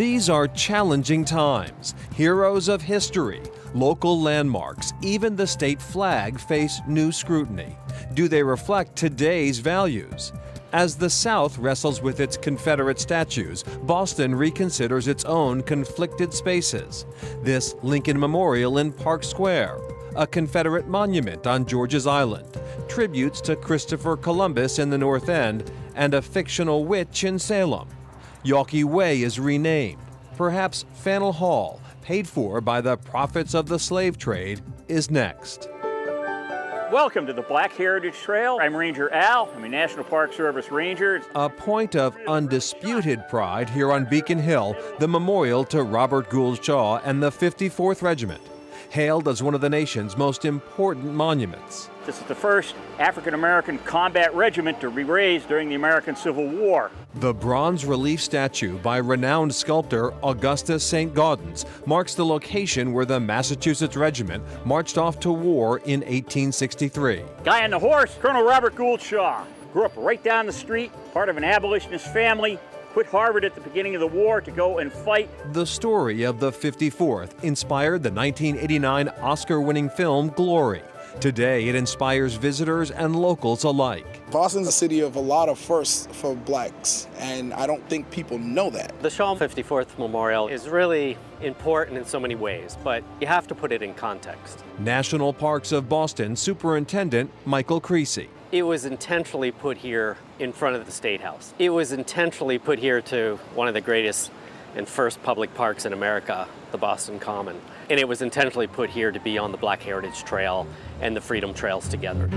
These are challenging times. Heroes of history, local landmarks, even the state flag face new scrutiny. Do they reflect today's values? As the South wrestles with its Confederate statues, Boston reconsiders its own conflicted spaces. This Lincoln Memorial in Park Square, a Confederate monument on George's Island, tributes to Christopher Columbus in the North End, and a fictional witch in Salem. Yawkey Way is renamed. Perhaps Faneuil Hall, paid for by the profits of the slave trade, is next. Welcome to the Black Heritage Trail. I'm Ranger Al. I'm a National Park Service Ranger. A point of undisputed pride here on Beacon Hill, the memorial to Robert Gould Shaw and the 54th Regiment, hailed as one of the nation's most important monuments. This is the first African-American combat regiment to be raised during the American Civil War. The bronze relief statue by renowned sculptor Augustus St. Gaudens marks the location where the Massachusetts Regiment marched off to war in 1863. Guy on the horse, Colonel Robert Gould Shaw, grew up right down the street, part of an abolitionist family, quit Harvard at the beginning of the war to go and fight. The story of the 54th inspired the 1989 Oscar-winning film Glory. Today, it inspires visitors and locals alike. Boston's a city of a lot of firsts for blacks, and I don't think people know that. The Shaw 54th Memorial is really important in so many ways, but you have to put it in context. National Parks of Boston Superintendent Michael Creasy. It was intentionally put here in front of the State House. It was intentionally put here to one of the greatest and first public parks in America, the Boston Common. And it was intentionally put here to be on the Black Heritage Trail and the Freedom Trails together.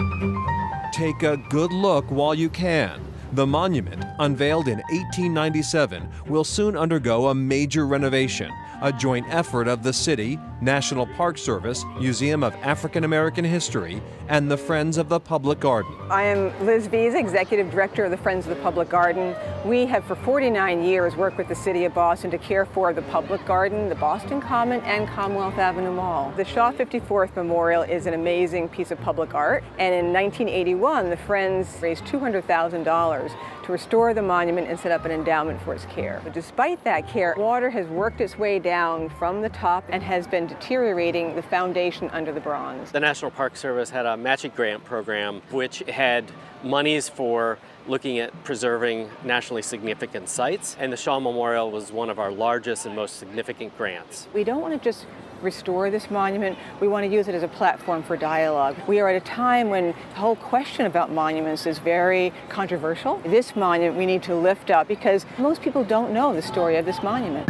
Take a good look while you can. The monument, unveiled in 1897, will soon undergo a major renovation, a joint effort of the city, National Park Service, Museum of African American History, and the Friends of the Public Garden. I am Liz Visa, Executive Director of the Friends of the Public Garden. We have for 49 years worked with the City of Boston to care for the Public Garden, the Boston Common, and Commonwealth Avenue Mall. The Shaw 54th Memorial is an amazing piece of public art, and in 1981, the Friends raised $200,000 to restore the monument and set up an endowment for its care. But despite that care, water has worked its way down from the top and has been deteriorating the foundation under the bronze. The National Park Service had a matching grant program which had monies for looking at preserving nationally significant sites, and the Shaw Memorial was one of our largest and most significant grants. We don't want to just restore this monument, we want to use it as a platform for dialogue. We are at a time when the whole question about monuments is very controversial. This monument we need to lift up because most people don't know the story of this monument.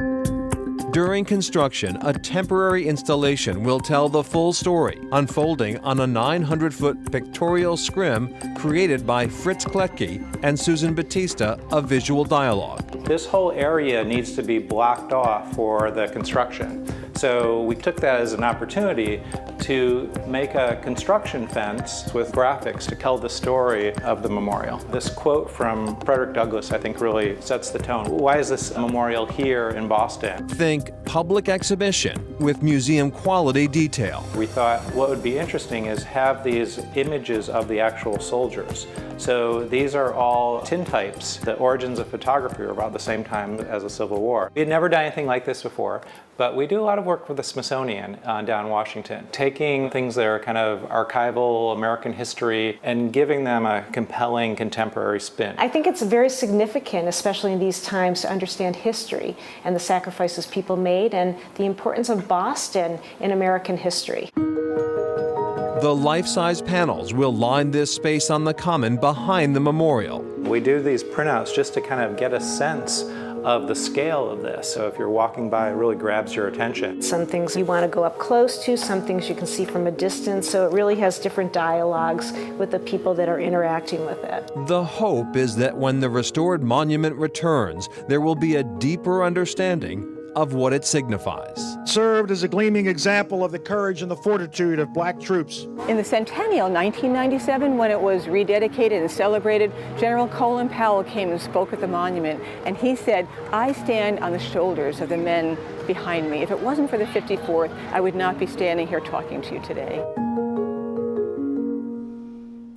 During construction, a temporary installation will tell the full story, unfolding on a 900-foot pictorial scrim created by Fritz Kletke and Susan Batista of Visual Dialogue. This whole area needs to be blocked off for the construction. So we took that as an opportunity to make a construction fence with graphics to tell the story of the memorial. This quote from Frederick Douglass, I think, really sets the tone. Why is this memorial here in Boston? Think public exhibition with museum quality detail. We thought what would be interesting is have these images of the actual soldiers. So these are all tintypes. The origins of photography were about the same time as the Civil War. We had never done anything like this before, but we do a lot of work with the Smithsonian down in Washington, taking things that are kind of archival American history and giving them a compelling contemporary spin. I think it's very significant, especially in these times, to understand history and the sacrifices people made and the importance of Boston in American history. The life-size panels will line this space on the Common behind the memorial. We do these printouts just to kind of get a sense of the scale of this. So if you're walking by, it really grabs your attention. Some things you want to go up close to, some things you can see from a distance, so it really has different dialogues with the people that are interacting with it. The hope is that when the restored monument returns, there will be a deeper understanding of what it signifies. Served as a gleaming example of the courage and the fortitude of black troops. In the centennial, 1997, when it was rededicated and celebrated, General Colin Powell came and spoke at the monument, and he said, "I stand on the shoulders of the men behind me. If it wasn't for the 54th, I would not be standing here talking to you today."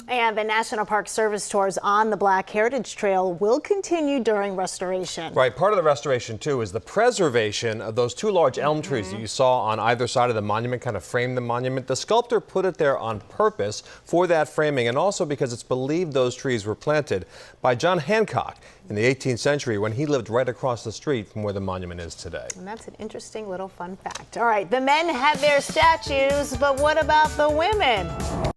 And the National Park Service tours on the Black Heritage Trail will continue during restoration. Right. Part of the restoration, too, is the preservation of those two large elm trees that you saw on either side of the monument, kind of framed the monument. The sculptor put it there on purpose for that framing, and also because it's believed those trees were planted by John Hancock in the 18th century when he lived right across the street from where the monument is today. And that's an interesting little fun fact. All right, the men have their statues, but what about the women?